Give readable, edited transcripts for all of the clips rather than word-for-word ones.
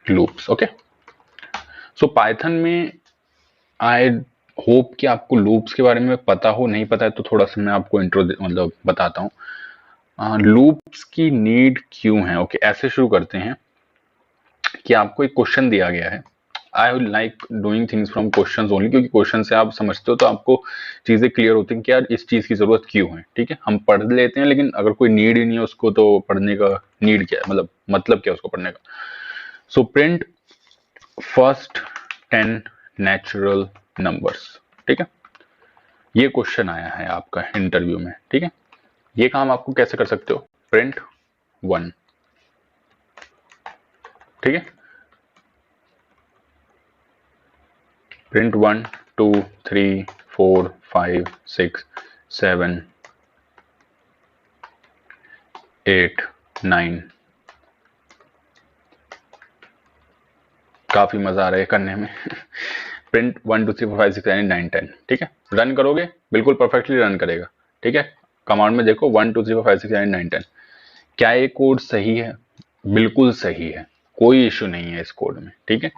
Loops. Okay, सो Python में I hope कि आपको लूप्स के बारे में पता हो, नहीं पता है तो थोड़ा सा मैं आपको इंट्रो मतलब बताता हूँ। लूप्स की नीड क्यों है। ओके, ऐसे शुरू करते हैं कि आपको एक क्वेश्चन दिया गया है। I like doing things from questions only, क्योंकि क्वेश्चन से आप समझते हो तो आपको चीजें क्लियर होती हैं कि यार इस चीज की जरूरत क्यों है। ठीक है, हम पढ़ लेते हैं लेकिन अगर कोई नीड ही नहीं है उसको तो पढ़ने का नीड क्या है, मतलब क्या है उसको पढ़ने का। So print first 10 natural numbers. ठीक है, ये क्वेश्चन आया है आपका इंटरव्यू में। ठीक है, ये काम आपको कैसे कर सकते हो, प्रिंट 1। ठीक है, प्रिंट 1 2 3 4 5 6 7 8 9। काफी मजा आ रहा है करने में। प्रिंट 1 2 3 4 5 6 7 8 9 10। ठीक है, रन करोगे बिल्कुल परफेक्टली रन करेगा। ठीक है, कमांड में देखो 1 2 3 4 5 6 7 8 9 10। क्या ये कोड सही है? बिल्कुल सही है, कोई इश्यू नहीं है इस कोड में। ठीक है,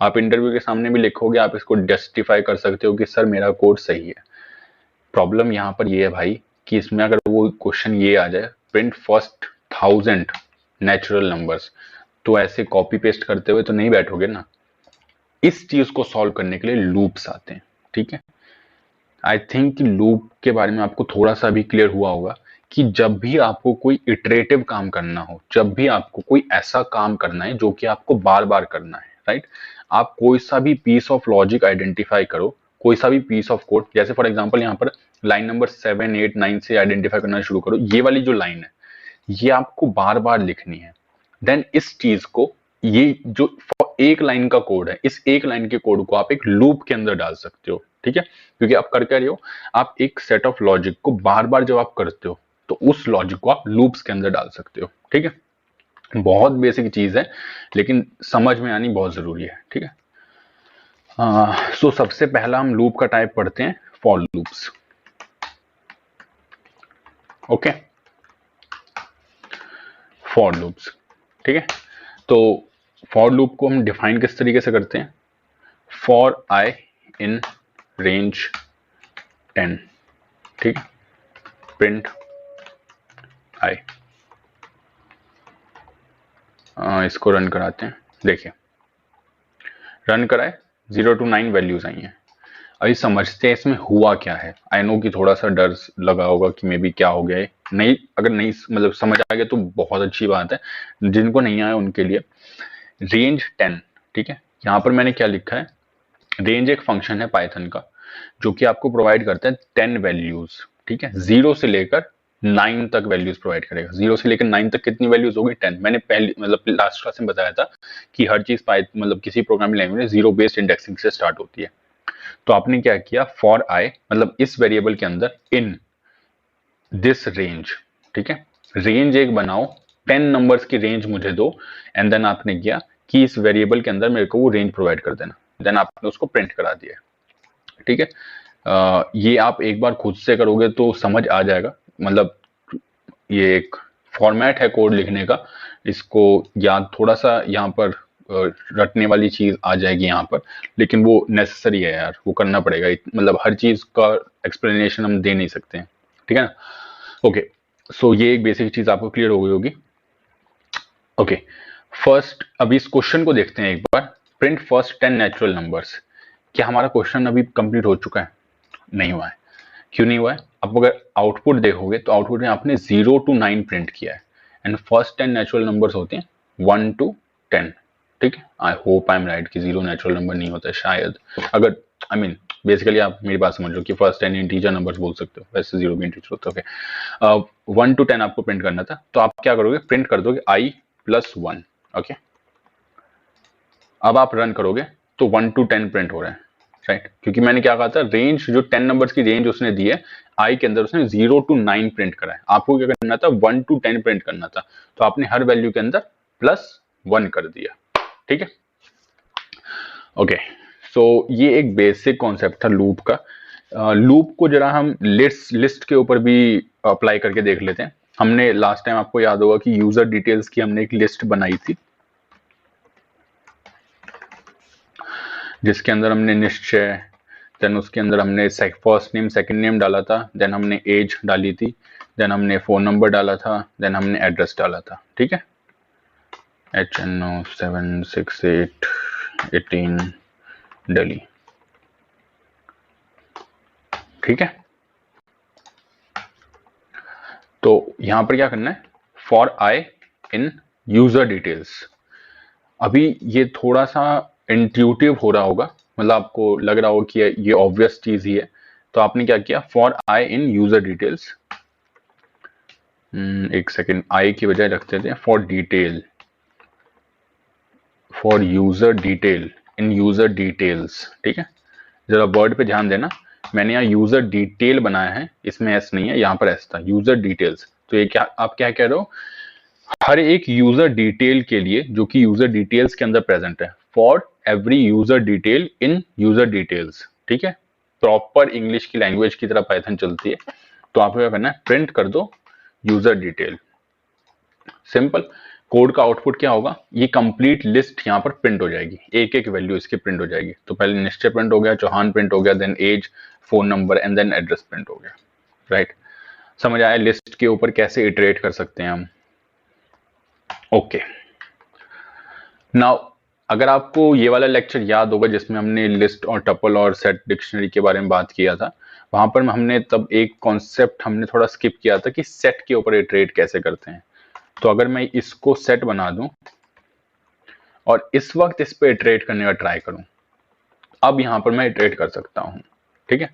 आप इंटरव्यू के सामने भी लिखोगे, आप इसको जस्टिफाई कर सकते हो कि सर मेरा कोड सही है। प्रॉब्लम यहाँ पर ये है भाई कि इसमें अगर वो क्वेश्चन ये आ जाए, प्रिंट फर्स्ट 1000 नेचुरल नंबर्स, तो ऐसे कॉपी पेस्ट करते हुए तो नहीं बैठोगे ना। इस चीज को सॉल्व करने के लिए लूप्स आते हैं। ठीक है, आई थिंक कि लूप के बारे में आपको थोड़ा सा भी क्लियर हुआ होगा कि जब भी आपको कोई इटरेटिव काम करना हो, जब भी आपको कोई ऐसा काम करना है जो कि आपको बार बार करना है, राइट, आप कोई सा भी पीस ऑफ लॉजिक आइडेंटिफाई करो, कोई सा भी पीस ऑफ कोड, जैसे फॉर एग्जांपल यहाँ पर लाइन नंबर 7 8 9 से आइडेंटिफाई करना शुरू करो। ये वाली जो लाइन है ये आपको बार बार लिखनी है। देन इस चीज को, ये जो एक लाइन का कोड है, इस एक लाइन के कोड को आप एक लूप के अंदर डाल सकते हो। ठीक है, क्योंकि आप कर क्या रहे हो, आप एक सेट ऑफ लॉजिक को बार बार जब आप करते हो तो उस लॉजिक को आप लूप्स के अंदर डाल सकते हो। ठीक है, बहुत बेसिक चीज है लेकिन समझ में आनी बहुत जरूरी है। ठीक है, सो सबसे पहला हम लूप का टाइप पढ़ते हैं, for loops. Okay, for loops. ठीक है, तो फॉर लूप को हम डिफाइन किस तरीके से करते हैं, फॉर आई इन रेंज 10। ठीक है, प्रिंट आई। इसको रन कराते हैं, देखिए रन कराए, 0 to 9 वैल्यूज आई हैं। अभी समझते हैं इसमें हुआ क्या है। आई नो कि थोड़ा सा डर लगा होगा कि मे बी क्या हो गया है, नहीं, अगर नहीं मतलब समझ आ गया तो बहुत अच्छी बात है, जिनको नहीं आया उनके लिए। रेंज 10। ठीक है, यहाँ पर मैंने क्या लिखा है, रेंज एक फंक्शन है पाइथन का जो कि आपको प्रोवाइड करता है 10 वैल्यूज। ठीक है, 0 से लेकर 9 तक वैल्यूज प्रोवाइड करेगा। 0 से लेकर 9 तक कितनी वैल्यूज होगी, 10। मैंने पहले मतलब लास्ट क्लास में बताया था कि हर चीज मतलब किसी प्रोग्रामिंग लैंग्वेज में जीरो बेस्ड इंडेक्सिंग से स्टार्ट होती है। तो आपने क्या किया, फॉर आई मतलब इस वेरिएबल के अंदर इन दिस रेंज। ठीक है, रेंज एक बनाओ, 10 नंबर्स की रेंज मुझे दो, एंड देन आपने किया कि इस वेरिएबल के अंदर मेरे को वो रेंज प्रोवाइड कर देना। देन आपने उसको प्रिंट करा दिया। ठीक है, ये आप एक बार खुद से करोगे तो समझ आ जाएगा, मतलब ये एक फॉर्मेट है कोड लिखने का, इसको याद थोड़ा सा यहाँ पर रटने वाली चीज आ जाएगी यहाँ पर, लेकिन वो नेसेसरी है यार, वो करना पड़ेगा। मतलब हर चीज का एक्सप्लेनेशन हम दे नहीं सकते हैं। ठीक है ना, ओके, सो ये एक बेसिक चीज आपको क्लियर हो गई होगी। ओके, फर्स्ट अभी इस क्वेश्चन को देखते हैं एक बार, प्रिंट फर्स्ट 10 नेचुरल नंबर्स। क्या हमारा क्वेश्चन अभी कंप्लीट हो चुका है? नहीं हुआ है। क्यों नहीं हुआ है? आप अगर आउटपुट देखोगे तो आउटपुट में आपने 0 to 9 प्रिंट किया है, एंड फर्स्ट 10 नेचुरल नंबर्स होते हैं 1 to 10। ठीक है, I hope I am right कि 0 नेचुरल नंबर नहीं होता है शायद, अगर आई मीन बेसिकली आप मेरी बात समझ लो कि फर्स्ट 10 इंटीजर नंबर्स बोल सकते हो, वैसे 0 भी इंटीजर होता है। ओके, 1 to 10 आपको प्रिंट करना था, तो आप क्या करोगे, प्रिंट कर दोगे i + 1। ओके, अब आप रन करोगे तो 1 to 10 प्रिंट हो रहा है, राइट, क्योंकि मैंने क्या कहा था, रेंज जो 10 नंबर्स की रेंज उसने दी है, आई के अंदर उसने 0 to 9 प्रिंट करा है। आपको क्या करना था, 1 to 10 प्रिंट करना था, तो आपने हर वैल्यू के अंदर +1 कर दिया। ठीक है, ओके, सो ये एक बेसिक कॉन्सेप्ट था लूप का। लूप को जरा हम लिस्ट के ऊपर भी अप्लाई करके देख लेते हैं। हमने लास्ट टाइम, आपको याद होगा कि यूजर डिटेल्स की हमने एक लिस्ट बनाई थी। जिसके अंदर हमने निश्चय, देन उसके अंदर हमने फर्स्ट नेम सेकंड नेम डाला था, देन हमने एज डाली थी, देन हमने फोन नंबर डाला था, देन हमने एड्रेस डाला था। ठीक है, HNO76818 दिल्ली। ठीक है, तो यहां पर क्या करना है, for I in user details. अभी ये थोड़ा सा इंट्यूटिव हो रहा होगा, मतलब आपको लग रहा होगा कि ये ऑब्वियस चीज ही है, तो आपने क्या किया, for I in user details, एक सेकेंड, आई की बजाय रखते थे for detail, for user detail in user details. ठीक है, जरा वर्ड पे ध्यान देना, मैंने यहाँ यूजर डिटेल बनाया है, इसमें एस नहीं है, यहाँ पर एस था, यूजर डिटेल्स। तो ये क्या आप क्या कह रहे हो, हर एक यूजर डिटेल के लिए जो कि यूजर डिटेल्स के अंदर प्रेजेंट है, for every user detail in user details. ठीक है, प्रॉपर इंग्लिश की लैंग्वेज की तरह पाइथन चलती है। तो आपको क्या करना है, प्रिंट कर दो यूजर डिटेल, सिंपल। कोड का आउटपुट क्या होगा, ये कंप्लीट लिस्ट यहाँ पर प्रिंट हो जाएगी, एक एक वैल्यू इसकी प्रिंट हो जाएगी। तो पहले निश्चय प्रिंट हो गया, चौहान प्रिंट हो गया, then age, phone number and then address print हो गया। राइट, समझ आया लिस्ट के ऊपर कैसे इटरेट कर सकते हैं हम। ओके, नाउ अगर आपको ये वाला लेक्चर याद होगा जिसमें हमने लिस्ट और टपल और सेट डिक्शनरी के बारे में बात किया था, वहां पर हमने तब एक कॉन्सेप्ट हमने थोड़ा स्किप किया था कि सेट के ऊपर इटरेट कैसे करते हैं। तो अगर मैं इसको सेट बना दूं और इस वक्त इस पे इटरेट करने का ट्राई करूं, अब यहां पर मैं इटरेट कर सकता हूं। ठीक है,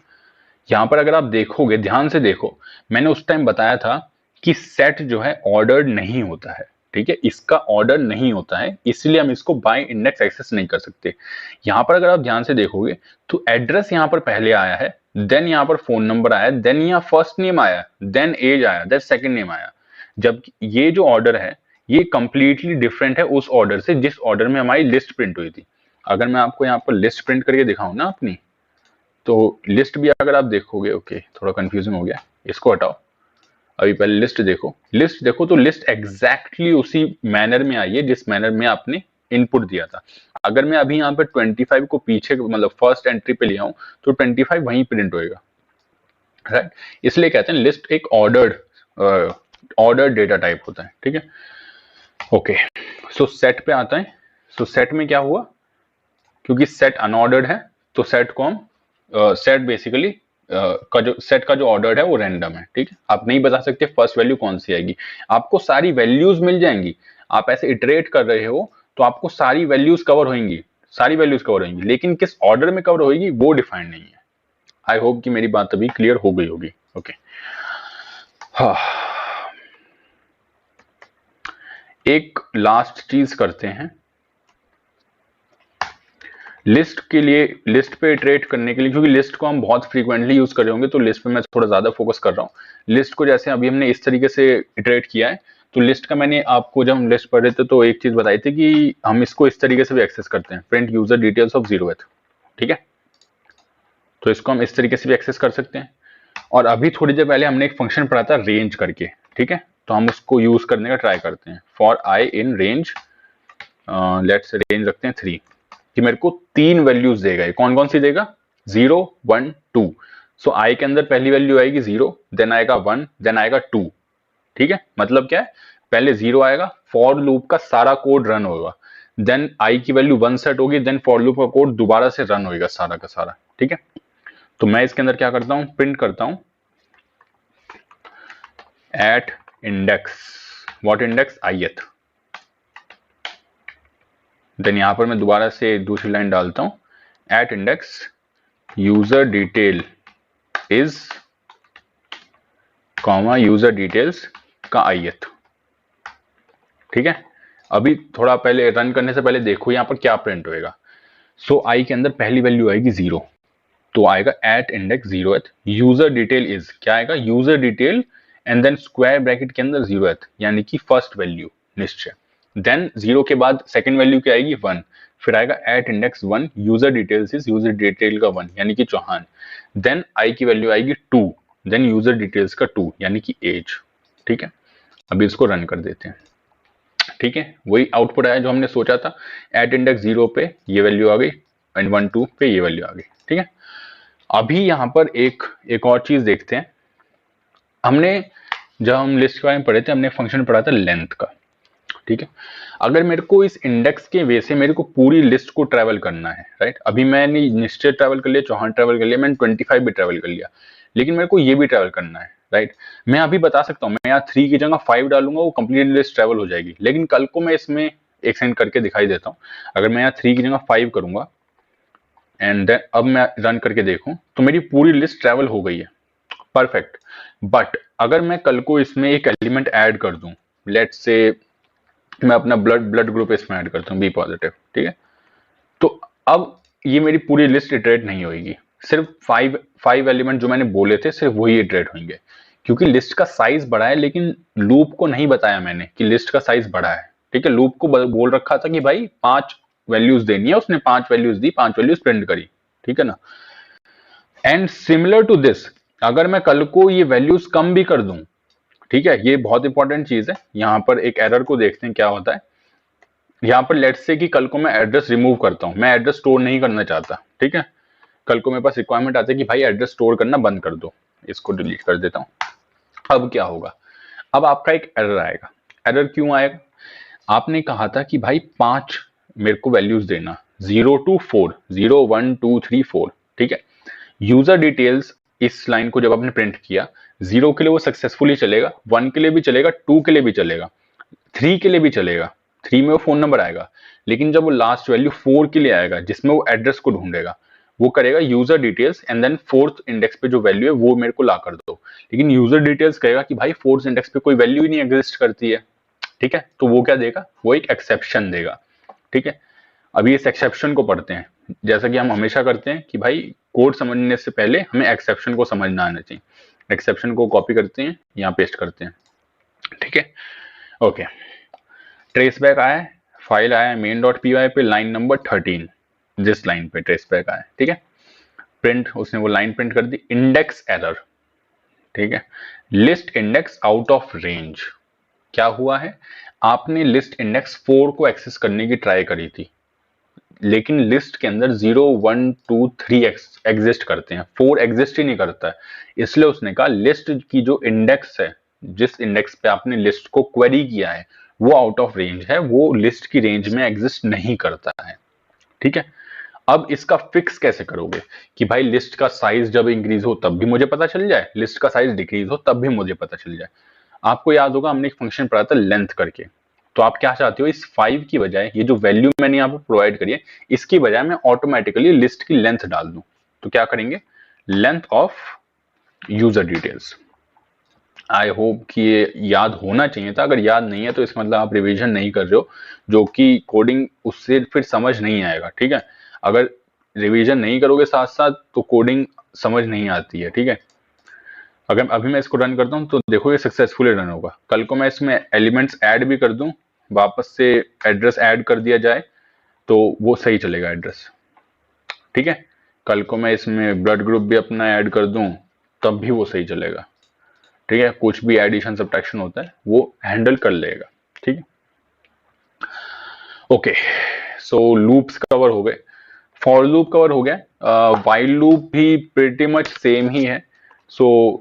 यहां पर अगर आप देखोगे, ध्यान से देखो, मैंने उस टाइम बताया था कि सेट जो है ऑर्डर्ड नहीं होता है। ठीक है, इसका ऑर्डर नहीं होता है, इसलिए हम इसको बाय इंडेक्स एक्सेस नहीं कर सकते। यहां पर अगर आप ध्यान से देखोगे तो एड्रेस यहां पर पहले आया है, देन यहां पर फोन नंबर आया, देन यहां फर्स्ट नेम आया, देन एज आया, देन सेकंड नेम आया। जब ये जो ऑर्डर है ये कंप्लीटली डिफरेंट है उस ऑर्डर से जिस ऑर्डर में हमारी लिस्ट प्रिंट हुई थी। अगर मैं आपको यहाँ पर लिस्ट प्रिंट करके दिखाऊं ना अपनी, तो लिस्ट भी अगर आप देखोगे, ओके थोड़ा कंफ्यूजिंग हो गया, इसको हटाओ, अभी पहले लिस्ट देखो, लिस्ट देखो तो लिस्ट एग्जैक्टली उसी मैनर में आई है जिस मैनर में आपने इनपुट दिया था। अगर मैं अभी यहाँ पे 25 को पीछे मतलब फर्स्ट एंट्री पे ले आऊं तो 25 वहीं प्रिंट होएगा। राइट, इसलिए कहते हैं लिस्ट एक ऑर्डर्ड डेटा टाइप होता है। ठीक है, ओके, सो सेट पे आता है। सो सेट में क्या हुआ, क्योंकि सेट अनऑर्डर्ड है तो सेट को हम सेट बेसिकली सेट का जो ऑर्डर है वो रैंडम है। ठीक है, आप नहीं बता सकते फर्स्ट वैल्यू कौन सी आएगी, आपको सारी वैल्यूज मिल जाएंगी, आप ऐसे इटरेट कर रहे हो तो आपको सारी वैल्यूज कवर होंगी, सारी वैल्यूज कवर होंगी, लेकिन किस ऑर्डर में कवर होगी वो डिफाइंड नहीं है। आई होप कि मेरी बात अभी क्लियर हो गई होगी। ओके, हाँ, एक लास्ट चीज करते हैं, लिस्ट के लिए, लिस्ट पे इटरेट करने के लिए, क्योंकि लिस्ट को हम बहुत फ्रीक्वेंटली यूज कर रहे होंगे तो लिस्ट पे मैं थोड़ा ज्यादा फोकस कर रहा हूँ। लिस्ट को जैसे अभी हमने इस तरीके से इटरेट किया है, तो लिस्ट का मैंने आपको जब हम लिस्ट पढ़ रहे थे तो एक चीज बताई थी कि हम इसको इस तरीके से भी एक्सेस करते हैं, print user details of 0th। ठीक है, तो इसको हम इस तरीके से भी एक्सेस कर सकते हैं। और अभी थोड़ी देर पहले हमने एक फंक्शन पढ़ा था रेंज करके। ठीक है, तो हम उसको यूज करने का ट्राई करते हैं, for I in range, let's range रखते हैं 3, कि मेरे को 3 वैल्यूज देगा। ये कौन कौन सी देगा, 0 1 2। सो आई के अंदर पहली वैल्यू आएगी 0, देन आएगा 1, देन आएगा 2। ठीक है, मतलब क्या है, पहले 0 आएगा, फॉर लूप का सारा कोड रन होगा, देन आई की वैल्यू 1 सेट होगी, देन फॉर लूप का कोड दोबारा से रन होगा सारा का सारा। ठीक है, तो मैं इसके अंदर क्या करता हूं, प्रिंट करता हूं at index, what index, ith। Then यहां पर मैं दोबारा से दूसरी लाइन डालता हूं, at index user detail is comma user details का ith। ठीक है, अभी थोड़ा पहले रन करने से पहले देखो यहां पर क्या प्रिंट होएगा। सो आई के अंदर पहली वैल्यू आएगी 0, तो आएगा at index 0th, user detail is क्या आएगा, user detail and then square bracket के अंदर 0th यानी कि फर्स्ट वैल्यू निश्चय, देन 0 के बाद सेकंड वैल्यू क्या आएगी 1, फिर आएगा at index 1 user details is user detail का 1 यानी कि चौहान, देन आई की वैल्यू आएगी 2, देन यूजर डिटेल्स का 2 यानी कि एज। ठीक है, अभी इसको रन कर देते हैं। ठीक है, वही आउटपुट आया जो हमने सोचा था, एट इंडेक्स 0 पे ये वैल्यू आ गई एंड 1 2 पे ये वैल्यू आ गई। ठीक है, अभी यहाँ पर एक और चीज देखते हैं। हमने जब हम लिस्ट के बारे में पढ़े थे, हमने फंक्शन पढ़ा था लेंथ का। ठीक है, अगर मेरे को इस इंडेक्स के वे से मेरे को पूरी लिस्ट को ट्रैवल करना है, राइट, अभी मैंने निश्चय ट्रैवल कर लिया, चौहान ट्रैवल कर लिया, मैंने 25 भी ट्रैवल कर लिया, लेकिन मेरे को ये भी ट्रैवल करना है, राइट। मैं अभी बता सकता हूँ, मैं यहाँ 3 की जगह 5 डालूंगा, वो कंप्लीट लिस्ट ट्रैवल हो जाएगी, लेकिन कल को मैं इसमें एक्सटेंड करके दिखाई देता हूँ। अगर मैं यहाँ 3 की जगह 5 करूंगा एंड देन अब मैं रन करके देखूं तो मेरी पूरी लिस्ट ट्रैवल हो गई है, परफेक्ट। बट अगर मैं कल को इसमें एक एलिमेंट ऐड कर दूं, लेट्स से मैं अपना ब्लड ग्रुप इसमें ऐड करता हूँ, बी पॉजिटिव, ठीक है, तो अब ये मेरी पूरी लिस्ट इटरेट नहीं होगी, सिर्फ 5 एलिमेंट जो मैंने बोले थे सिर्फ वही इटरेट होंगे, क्योंकि लिस्ट का साइज बड़ा है, लेकिन लूप को नहीं बताया मैंने कि लिस्ट का साइज बड़ा है। ठीक है, लूप को बोल रखा था कि भाई 5 वैल्यूज देनी है, उसने 5 वैल्यूज दी, 5 वैल्यूज प्रिंट करी। ठीक है ना, एंड सिमिलर टू दिस, अगर मैं कल को ये वैल्यूज कम भी कर दूं, ठीक है, ये बहुत इंपॉर्टेंट चीज है। यहां पर एक एरर को देखते हैं क्या होता है। यहां पर लेट्स से कि कल को मैं एड्रेस रिमूव करता हूं, मैं एड्रेस स्टोर नहीं करना चाहता। ठीक है, कल को मेरे पास रिक्वायरमेंट आती है कि भाई एड्रेस स्टोर करना बंद कर दो, इसको डिलीट कर देता हूं। अब क्या होगा, अब आपका एक एरर आएगा। एरर क्यों आएगा, आपने कहा था कि भाई 5 मेरे को वैल्यूज देना, 0 to 4, 0 1 2 3 4। ठीक है, यूजर डिटेल्स इस लाइन को जब आपने प्रिंट किया, 0 के लिए वो सक्सेसफुली चलेगा, 1 के लिए भी चलेगा, 2 के लिए भी चलेगा, 3 के लिए भी चलेगा, 3 में वो फोन नंबर आएगा, लेकिन जब वो लास्ट वैल्यू 4 के लिए आएगा जिसमें वो एड्रेस को ढूंढेगा, वो करेगा user details and then 4th index पे जो वैल्यू है वो मेरे को ला कर दो। लेकिन यूजर डिटेल्स कहेगा कि भाई 4th इंडेक्स पे कोई वैल्यू ही नहीं एग्जिस्ट करती है। ठीक है, तो वो क्या देगा, वो एक एक्सेप्शन देगा। ठीक है, अभी इस एक्सेप्शन को पढ़ते हैं, जैसा कि हम हमेशा करते हैं कि भाई कोड समझने से पहले हमें एक्सेप्शन को समझना आना चाहिए। एक्सेप्शन को कॉपी करते हैं, यहाँ पेस्ट करते हैं। ठीक है, ओके, ट्रेस बैक आया है, फाइल आया है main.py पे, लाइन नंबर 13, जिस लाइन पे ट्रेस बैक आया है। ठीक है, प्रिंट, उसने वो लाइन प्रिंट कर दी, इंडेक्स एरर। ठीक है, list index out of range. क्या हुआ है, आपने लिस्ट इंडेक्स 4 को एक्सेस करने की ट्राई करी थी, लेकिन लिस्ट के अंदर 0 1 2 3 एग्जिस्ट करते हैं, 4 एग्जिस्ट ही नहीं करता है। इसलिए उसने कहा लिस्ट की जो इंडेक्स है, जिस इंडेक्स पे आपने लिस्ट को क्वेरी किया है, वो आउट ऑफ रेंज है, वो लिस्ट की रेंज में एग्जिस्ट नहीं करता है। ठीक है, अब इसका फिक्स कैसे करोगे कि भाई लिस्ट का साइज जब इंक्रीज हो तब भी मुझे पता चल जाए, लिस्ट का साइज डिक्रीज हो तब भी मुझे पता चल जाए। आपको याद होगा हमने एक फंक्शन पढ़ा था लेंथ करके, तो आप क्या चाहते हो, इस 5 की बजाय ये जो वैल्यू मैंने यहाँ पर प्रोवाइड करी है, इसकी बजाय मैं ऑटोमेटिकली लिस्ट की लेंथ डाल दूं। तो क्या करेंगे, length of user details. I hope कि ये याद होना चाहिए था, अगर याद नहीं है तो इसका मतलब आप रिवीजन नहीं कर रहे हो, जो कि कोडिंग उससे फिर समझ नहीं आएगा। ठीक है, अगर रिवीजन नहीं करोगे साथ साथ तो कोडिंग समझ नहीं आती है। ठीक है, अगर अभी मैं इसको रन करता हूं तो देखो ये सक्सेसफुली रन होगा। कल को मैं इसमें एलिमेंट्स ऐड भी कर दूं, वापस से एड्रेस ऐड कर दिया जाए तो वो सही चलेगा एड्रेस। ठीक है, कल को मैं इसमें ब्लड ग्रुप भी अपना ऐड कर दूं तब भी वो सही चलेगा। ठीक है, कुछ भी एडिशन सब्ट्रैक्शन होता है वो हैंडल कर लेगा। ठीक है, ओके, सो लूप्स कवर हो गए, फॉर लूप कवर हो गया, वाइल लूप भी प्रीटी मच सेम ही है। सो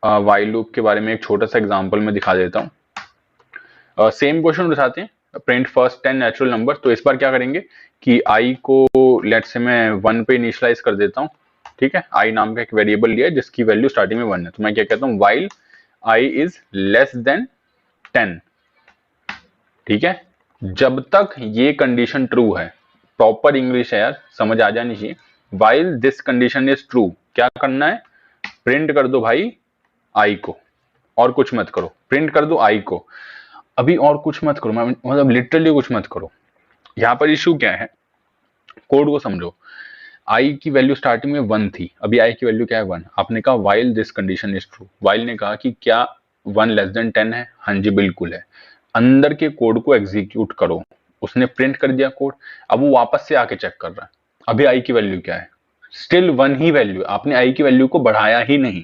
वाइल लूप के बारे में एक छोटा सा एग्जांपल मैं दिखा देता हूँ। सेम क्वेश्चन उठाते हैं, प्रिंट फर्स्ट 10 नेचुरल नंबर। तो इस बार क्या करेंगे कि आई को लेट्स से मैं 1 पे इनिशियलाइज कर देता हूँ। ठीक है, आई नाम का एक वेरिएबल लिया है जिसकी वैल्यू स्टार्टिंग में 1 है। तो मैं क्या कहता हूँ, while I is less than 10। ठीक है, जब तक ये कंडीशन ट्रू है, प्रॉपर इंग्लिश है यार, समझ आ जानी चाहिए। While this condition is true, क्या करना है, प्रिंट कर दो भाई आई को, और कुछ मत करो, प्रिंट कर दो आई को। अभी और कुछ मत करो, मतलब लिटरली कुछ मत करो। यहां पर इशू क्या है, कोड को समझो। आई की वैल्यू स्टार्टिंग में 1 थी, अभी आई की वैल्यू क्या है 1। आपने कहा while this condition is true, while ने कहा कि क्या 1 लेस देन 10 है, हाँ जी बिल्कुल है। अंदर के कोड को एग्जीक्यूट करो, उसने प्रिंट कर दिया कोड। अब वो वापस से आके चेक कर रहा है, अभी आई की वैल्यू क्या है, स्टिल 1 ही वैल्यू, आपने आई की वैल्यू को बढ़ाया ही नहीं।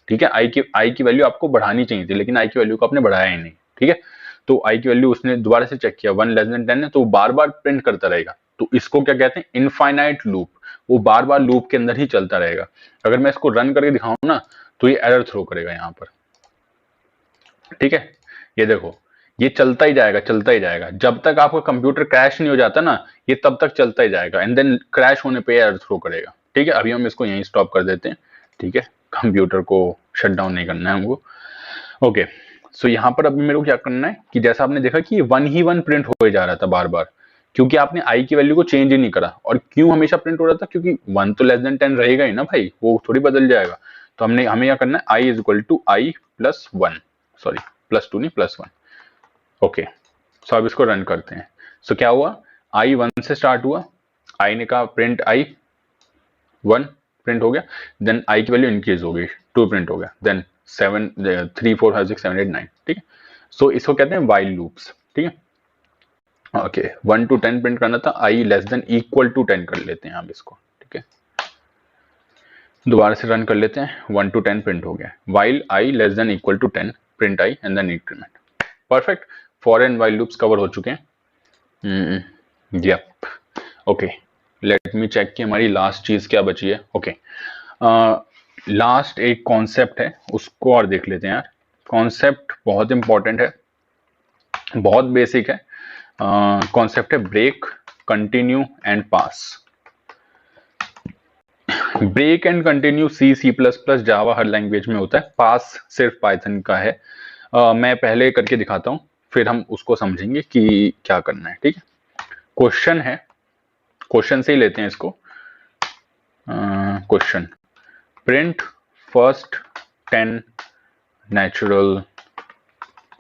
ठीक है, आई की वैल्यू आपको बढ़ानी चाहिए थी, लेकिन आई की वैल्यू को आपने बढ़ाया ही नहीं। ठीक है, तो आई की वैल्यू उसने दोबारा से चेक किया, 1 लेस देन 10 है, तो बार बार प्रिंट करता रहेगा तो इसको क्या कहते हैं, इनफाइनाइट लूप। वो बार बार लूप के अंदर ही चलता रहेगा। अगर मैं इसको रन करके दिखाऊं ना तो ये एरर थ्रो करेगा यहाँ पर, ठीक है। ये देखो, ये चलता ही जाएगा, चलता ही जाएगा जब तक आपका कंप्यूटर क्रैश नहीं हो जाता ना, ये तब तक चलता ही जाएगा, एंड देन क्रैश होने पे एरर थ्रो करेगा, ठीक है। अभी हम इसको यहीं स्टॉप कर देते हैं, ठीक है, कंप्यूटर को शट डाउन नहीं करना है हमको। ओके, सो यहाँ पर अभी मेरे को क्या करना है कि जैसा आपने देखा कि 1 ही 1 प्रिंट हो जा रहा था बार बार, क्योंकि आपने आई की वैल्यू को चेंज ही नहीं करा। और क्यों हमेशा प्रिंट हो रहा था, क्योंकि 1 तो लेस देन 10 रहेगा ही ना भाई, वो थोड़ी बदल जाएगा। तो हमें क्या करना है, i is equal to i plus 1, sorry plus 2 नहीं प्लस 1। ओके, सो अब इसको रन करते हैं। सो क्या हुआ, आई 1 से स्टार्ट हुआ, आई ने कहा प्रिंट आई 1 प्रिंट हो गया, देन आई की वैल्यू इंक्रीज हो गई 2 प्रिंट हो गया, देन 7 3 4 5 6 7 8 9, ठीक है। सो इसको कहते हैं वाइल लूप्स, ठीक है। ओके, 1 to 10 प्रिंट करना था, आई लेस देन इक्वल टू 10 कर लेते हैं आप इसको, ठीक है। दोबारा से रन कर लेते हैं, 1 to 10 प्रिंट हो गया, while I less than equal to 10 print I and then increment. Perfect, for and while loops cover हो चुके हैं। Yup, okay, let me check कि हमारी लास्ट चीज क्या बची है। ओके, लास्ट एक कॉन्सेप्ट है, उसको और देख लेते हैं यार। कॉन्सेप्ट बहुत इंपॉर्टेंट है, बहुत बेसिक है। कॉन्सेप्ट है break, continue and pass. Break and continue C plus plus Java हर लैंग्वेज में होता है, पास सिर्फ पाइथन का है। मैं पहले करके दिखाता हूं, फिर हम उसको समझेंगे कि क्या करना है, ठीक है। क्वेश्चन है, क्वेश्चन से ही लेते हैं इसको। Question, print first 10 natural,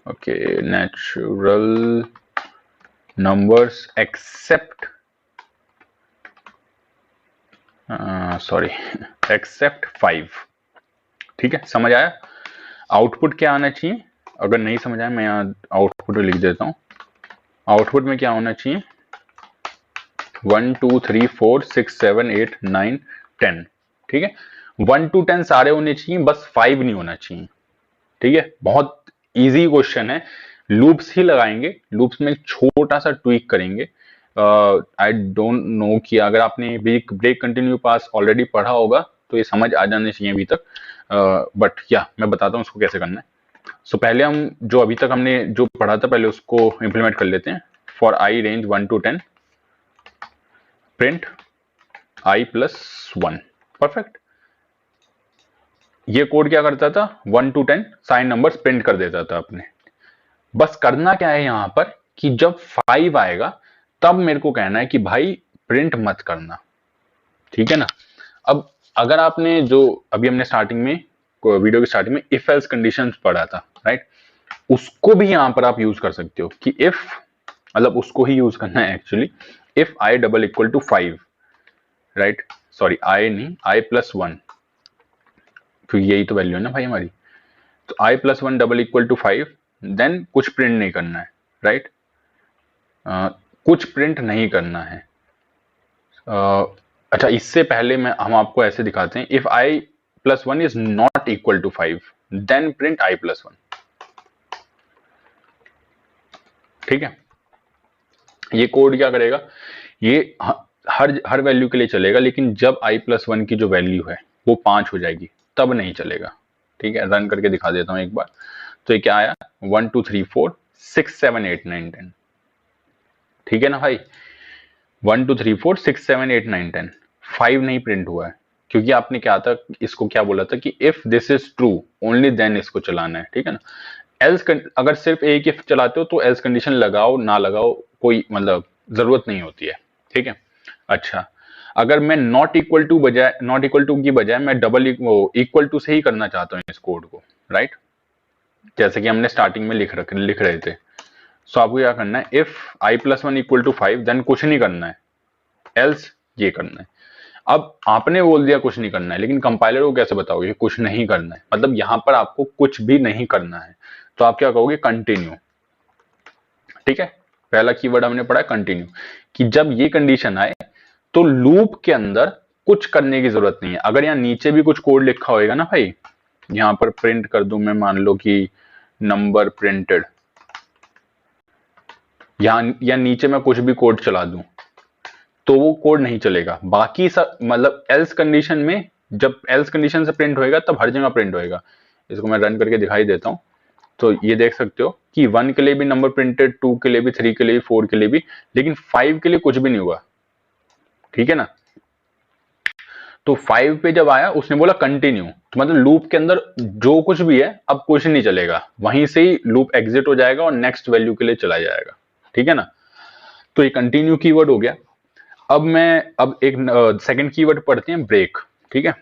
okay, natural numbers except sorry except 5, ठीक है। समझ आया? आउटपुट क्या आना चाहिए? अगर नहीं समझ आया मैं यहाँ आउटपुट लिख देता हूँ। आउटपुट में क्या होना चाहिए, 1 2 3 4 6 7 8 9 10, ठीक है। 1 to 10 सारे होने चाहिए, बस 5 नहीं होना चाहिए, ठीक है। बहुत इजी क्वेश्चन है, लूप्स ही लगाएंगे, लूप्स में छोटा सा ट्वीक करेंगे। आई डोंट नो कि अगर आपने ब्रेक कंटिन्यू पास ऑलरेडी पढ़ा होगा तो ये समझ आ जाने चाहिए अभी तक, बट या मैं बताता हूँ उसको कैसे करना है। सो पहले हम जो अभी तक हमने जो पढ़ा था पहले उसको इंप्लीमेंट कर लेते हैं। For I range 1 to 10 print I plus 1, perfect. ये कोड क्या करता था, 1 to 10 साइन नंबर्स प्रिंट कर देता था अपने। बस करना क्या है यहां पर कि जब 5 आएगा तब मेरे को कहना है कि भाई प्रिंट मत करना, ठीक है ना। अब अगर आपने जो अभी हमने स्टार्टिंग में वीडियो की स्टार्टिंग में इफ एल्स कंडीशंस पढ़ा था, राइट, उसको भी यहां पर आप यूज कर सकते हो कि इफ, मतलब उसको ही यूज करना है actually. If I double equal to 5, right, sorry I नहीं, आई प्लस 1, क्योंकि यही तो वैल्यू है ना भाई हमारी। तो i plus 1 double equal to 5, then कुछ प्रिंट नहीं करना है, राइट, कुछ प्रिंट नहीं करना है। अच्छा, इससे पहले हम आपको ऐसे दिखाते हैं, if I plus 1 is not equal to 5 then print I plus 1, ठीक है। ये कोड क्या करेगा, ये हर वैल्यू के लिए चलेगा, लेकिन जब आई प्लस 1 की जो वैल्यू है वो 5 हो जाएगी तब नहीं चलेगा, ठीक है। रन करके दिखा देता हूं एक बार। तो ये क्या आया, 1 2 3 4 6 7 8 9 10, ठीक है ना भाई। 1 2 3 4 6 7 8 9 10, 5 नहीं प्रिंट हुआ है, क्योंकि आपने क्या था, इसको क्या बोला था कि if this is true only then इसको चलाना है, ठीक है ना। एल्स अगर सिर्फ एक इफ चलाते हो तो एल्स कंडीशन लगाओ ना लगाओ कोई मतलब जरूरत नहीं होती है, ठीक है। अच्छा, अगर मैं नॉट इक्वल टू की बजाय मैं डबल इक्वल टू से ही करना चाहता हूँ इस कोड को, राइट, जैसे कि हमने स्टार्टिंग में लिख रहे थे। सो आपको क्या करना है, if I plus 1 equal to 5 then कुछ नहीं करना है, एल्स ये करना है। अब आपने बोल दिया कुछ नहीं करना है, लेकिन कंपाइलर को कैसे बताओगे कुछ नहीं करना है, मतलब यहां पर आपको कुछ भी नहीं करना है। तो आप क्या कहोगे, कंटिन्यू, ठीक है। पहला कीवर्ड हमने पढ़ा कंटिन्यू, कि जब ये कंडीशन आए तो लूप के अंदर कुछ करने की जरूरत नहीं है। अगर यहाँ नीचे भी कुछ कोड लिखा होएगा ना भाई, यहां पर प्रिंट कर दूं मैं, मान लो कि नंबर प्रिंटेड, या नीचे मैं कुछ भी कोड चला दूं, तो वो कोड नहीं चलेगा। बाकी सब मतलब एल्स कंडीशन में, जब एल्स कंडीशन से प्रिंट होएगा तब हर जगह प्रिंट होएगा। इसको मैं रन करके दिखाई देता हूँ। तो ये देख सकते हो कि 1 के लिए भी नंबर प्रिंटेड, 2 के लिए भी, 3 के लिए भी, 4 के लिए भी, लेकिन 5 के लिए कुछ भी नहीं हुआ। ठीक है ना। तो 5 पे जब आया उसने बोला कंटिन्यू, तो मतलब लूप के अंदर जो कुछ भी है अब कुछ नहीं चलेगा, वहीं से ही लूप एग्जिट हो जाएगा और नेक्स्ट वैल्यू के लिए चला जाएगा। ठीक है ना। तो ये कंटिन्यू कीवर्ड हो गया। अब एक सेकंड कीवर्ड पढ़ते हैं, ब्रेक। ठीक है।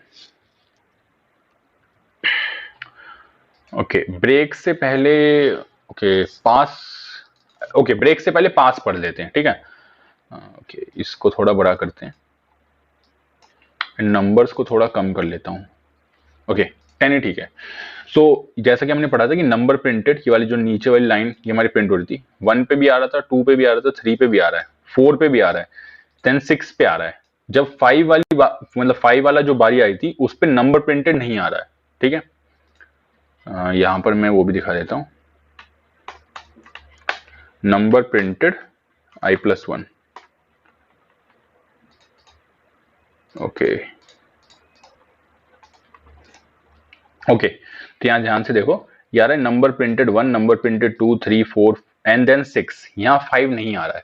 ओके, ब्रेक से पहले ओके पास ओके ब्रेक से पहले पास पढ़ लेते हैं। ठीक है। ओके, इसको थोड़ा बड़ा करते हैं, नंबर्स को थोड़ा कम कर लेता हूं। ओके, 10 ही ठीक है। सो जैसा कि हमने पढ़ा था कि नंबर प्रिंटेड, ये वाली जो नीचे वाली लाइन ये हमारी प्रिंट हो रही थी, 1 पे भी आ रहा था, 2 पे भी आ रहा था, 3 पे भी आ रहा है, 4 पे भी आ रहा है, देन 6 पे आ रहा है। जब 5 वाली मतलब 5 वाला जो बारी आई थी उस पे नंबर प्रिंटेड नहीं आ रहा है। ठीक है। यहां पर मैं वो भी दिखा देता हूं, number printed i+1। Okay okay, तो यहां ध्यान से देखो, यार है number printed 1, number printed 2, 3, 4 and then 6, यहां 5 नहीं आ रहा है।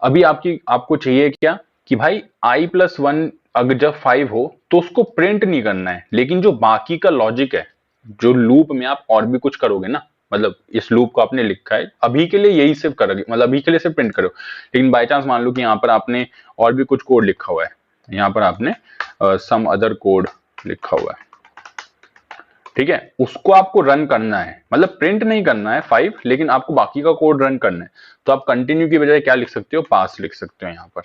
अभी आपको चाहिए क्या कि भाई i+1 अगर जब 5 हो तो उसको प्रिंट नहीं करना है, लेकिन जो बाकी का लॉजिक है, जो लूप में आप और भी कुछ करोगे ना, मतलब इस लूप को आपने लिखा है अभी के लिए यही सिर्फ करोगे, मतलब अभी के लिए सिर्फ प्रिंट करो, लेकिन बाय चांस मान लो कि यहाँ पर आपने और भी कुछ कोड लिखा हुआ है, यहाँ पर आपने सम अदर कोड लिखा हुआ है। ठीक है, उसको आपको रन करना है, मतलब प्रिंट नहीं करना है 5, लेकिन आपको बाकी का कोड रन करना है। तो आप कंटिन्यू की बजाय क्या लिख सकते हो, पास लिख सकते हो। यहाँ पर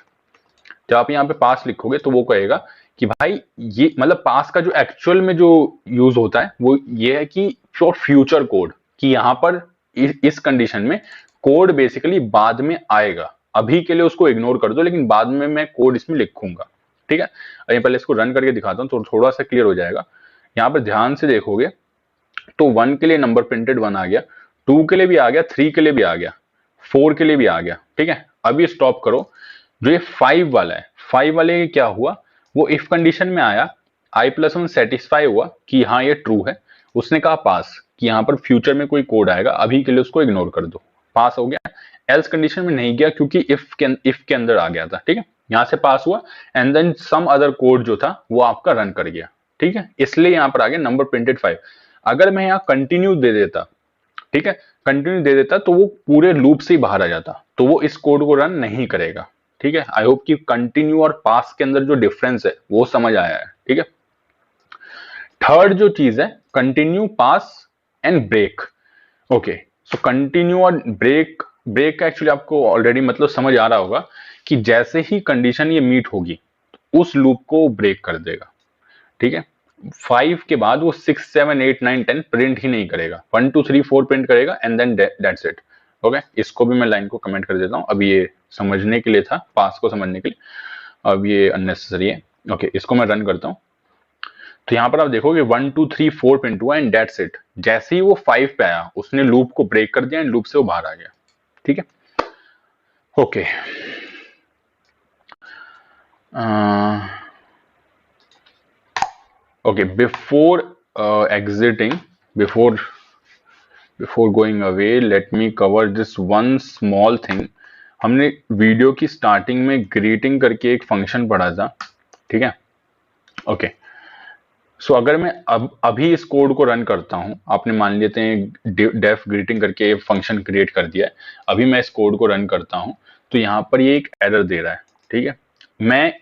जब आप यहाँ पे पास लिखोगे तो वो कहेगा कि भाई ये मतलब पास का जो एक्चुअल में जो यूज होता है वो ये है कि फॉर फ्यूचर कोड, कि यहाँ पर इस कंडीशन में कोड बेसिकली बाद में आएगा, अभी के लिए उसको इग्नोर कर दो, लेकिन बाद में मैं कोड इसमें लिखूंगा। ठीक है। अभी पहले इसको रन करके दिखाता हूँ तो थोड़ा सा क्लियर हो जाएगा। यहाँ पर ध्यान से देखोगे तो 1 के लिए नंबर प्रिंटेड 1 आ गया, 2 के लिए भी आ गया, 3 के लिए भी आ गया, 4 के लिए भी आ गया। ठीक है। अभी स्टॉप करो, जो ये 5 वाला है, 5 वाले क्या हुआ, वो इफ कंडीशन में आया, i+1 सेटिस्फाई हुआ कि हाँ ये ट्रू है, उसने कहा पास, कि यहाँ पर फ्यूचर में कोई कोड आएगा, अभी के लिए उसको इग्नोर कर दो, पास हो गया। एल्स कंडीशन में नहीं गया क्योंकि इफ के अंदर आ गया था। ठीक है। यहां से पास हुआ and then some other code जो था वो आपका रन कर गया। ठीक है, इसलिए यहां पर आ गया नंबर प्रिंटेड 5। अगर मैं यहाँ कंटिन्यू दे देता, ठीक है, कंटिन्यू दे देता तो वो पूरे लूप से ही बाहर आ जाता, तो वो इस कोड को रन नहीं करेगा। ठीक है। आई होप कि कंटिन्यू और पास के अंदर जो डिफरेंस है वो समझ आया है। ठीक है। थर्ड जो चीज है, continue, pass and break. Okay, so continue और ब्रेक, ब्रेक का एक्चुअली आपको ऑलरेडी मतलब समझ आ रहा होगा कि जैसे ही कंडीशन ये मीट होगी उस लूप को ब्रेक कर देगा। ठीक है। 5 के बाद वो 6, 7, 8, 9, 10 प्रिंट ही नहीं करेगा, 1, 2, 3, 4 प्रिंट करेगा and then that's it. Okay, इसको भी मैं लाइन को कमेंट कर देता हूं, अब ये समझने के लिए था, पास को समझने के लिए, अब ये अननेसेसरी है। ओके, इसको मैं रन करता हूं तो यहां पर आप देखोगे 1, 2, 3, 4 प्रिंट हुआ एंड दैट्स इट। जैसे ही वो 5 पे आया उसने लूप को ब्रेक कर दिया एंड लूप से वो बाहर आ गया। ठीक है। Okay, okay, before exiting, before going away, let me cover this one small thing। हमने वीडियो की स्टार्टिंग में ग्रीटिंग करके एक फंक्शन पढ़ा था। ठीक है। ओके, सो अगर मैं अभी इस कोड को रन करता हूं, आपने मान लेते हैं डेफ ग्रीटिंग करके फंक्शन क्रिएट कर दिया है, अभी मैं इस कोड को रन करता हूं तो यहां पर ये एक एरर दे रहा है। ठीक है।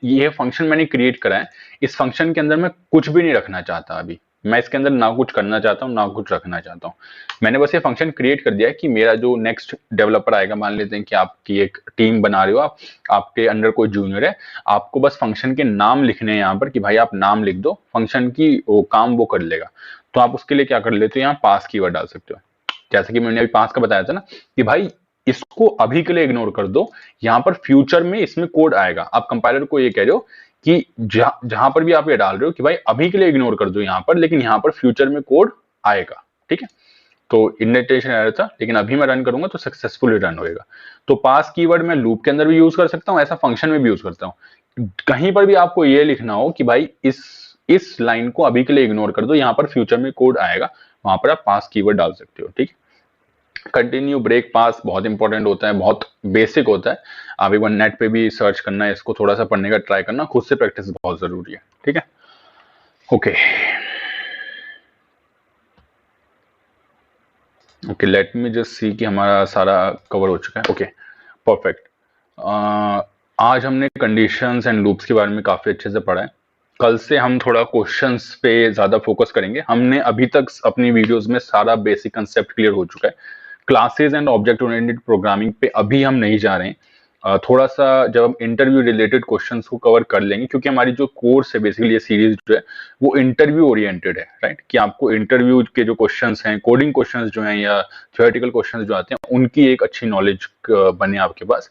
ये फंक्शन मैंने क्रिएट करा है, इस फंक्शन के अंदर मैं कुछ भी नहीं रखना चाहता, अभी मैं इसके अंदर ना कुछ करना चाहता हूँ ना कुछ रखना चाहता हूँ। मैंने बस ये फंक्शन क्रिएट कर दिया है कि मेरा जो नेक्स्ट डेवलपर आएगा, मान लेते हैं कि आपकी एक टीम बना रहे हो आप, आपके अंडर कोई जूनियर है, आपको बस फंक्शन के नाम लिखने हैं यहाँ पर कि भाई आप नाम लिख दो, फंक्शन की वो काम वो कर लेगा। तो आप उसके लिए क्या कर लेते हो, यहाँ पास कीवर्ड डाल सकते हो, जैसे कि मैंने अभी पास का बताया था ना कि भाई इसको अभी के लिए इग्नोर कर दो, यहां पर फ्यूचर में इसमें कोड आएगा। आप कंपाइलर को ये कह रहे हो कि जहां पर भी आप ये डाल रहे हो कि भाई अभी के लिए इग्नोर कर दो यहां पर, लेकिन यहां पर फ्यूचर में कोड आएगा। ठीक है। तो इंडेंटेशन एरर था, लेकिन अभी मैं रन करूंगा तो सक्सेसफुली रन होएगा। तो पास कीवर्ड मैं लूप के अंदर भी यूज कर सकता हूँ, ऐसा फंक्शन में भी यूज करता हूँ। कहीं पर भी आपको ये लिखना हो कि भाई इस लाइन को अभी के लिए इग्नोर कर दो, यहाँ पर फ्यूचर में कोड आएगा, वहां पर आप पास कीवर्ड डाल सकते हो। ठीक है, कंटिन्यू, ब्रेक, पास बहुत इंपॉर्टेंट होता है, बहुत बेसिक होता है। आप एक बार नेट पे भी सर्च करना है, इसको थोड़ा सा पढ़ने का ट्राई करना, खुद से प्रैक्टिस बहुत जरूरी है। ठीक है, ओके ओके, लेट मी जस्ट सी कि हमारा सारा कवर हो चुका है। Okay, perfect. आज हमने कंडीशंस एंड लूप्स के बारे में काफी अच्छे से पढ़ा है। कल से हम थोड़ा क्वेश्चंस पे ज्यादा फोकस करेंगे। हमने अभी तक अपनी वीडियोस में सारा बेसिक कंसेप्ट क्लियर हो चुका है। Classes and object oriented programming पे अभी हम नहीं जा रहे हैं। थोड़ा सा जब हम इंटरव्यू रिलेटेड क्वेश्चंस को कवर कर लेंगे, क्योंकि हमारी जो कोर्स है बेसिकली ये सीरीज जो है वो इंटरव्यू ओरिएंटेड है, राइट, कि आपको इंटरव्यू के जो क्वेश्चंस हैं, कोडिंग क्वेश्चंस जो हैं या थियोरेटिकल क्वेश्चंस जो आते हैं, उनकी एक अच्छी नॉलेज बने आपके पास।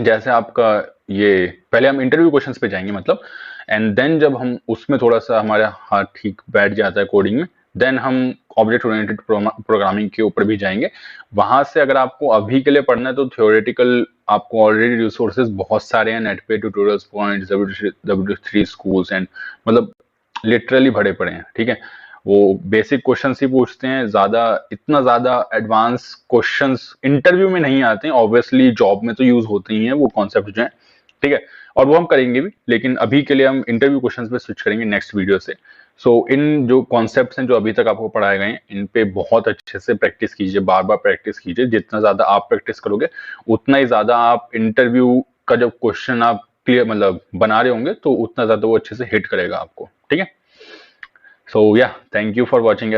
जैसे आपका ये पहले हम इंटरव्यू क्वेश्चंस पे जाएंगे मतलब, एंड देन जब हम उसमें थोड़ा सा हमारा हाथ ठीक बैठ जाता है कोडिंग में, देन हम ऑब्जेक्ट ओरिएंटेड प्रोग्रामिंग के ऊपर भी जाएंगे। वहां से अगर आपको अभी के लिए पढ़ना है तो थ्योरेटिकल आपको ऑलरेडी रिसोर्सेज बहुत सारे हैं नेट पे, tutorials, points, W3 schools and मतलब लिटरली भरे पड़े हैं। ठीक है, वो बेसिक क्वेश्चंस ही पूछते हैं, ज्यादा इतना ज्यादा एडवांस क्वेश्चंस इंटरव्यू में नहीं आते हैं। ऑब्वियसली जॉब में तो यूज होते ही हैं वो कॉन्सेप्ट जो है। ठीक है, और वो हम करेंगे भी, लेकिन अभी के लिए हम इंटरव्यू क्वेश्चंस पे स्विच करेंगे नेक्स्ट वीडियो से। सो इन जो कॉन्सेप्ट्स हैं जो अभी तक आपको पढ़ाए गए हैं, इन पे बहुत अच्छे से प्रैक्टिस कीजिए, बार बार प्रैक्टिस कीजिए। जितना ज्यादा आप प्रैक्टिस करोगे उतना ही ज्यादा आप इंटरव्यू का जब क्वेश्चन आप क्लियर मतलब बना रहे होंगे तो उतना ज्यादा वो अच्छे से हिट करेगा आपको। ठीक है, सो या थैंक यू फॉर वॉचिंग।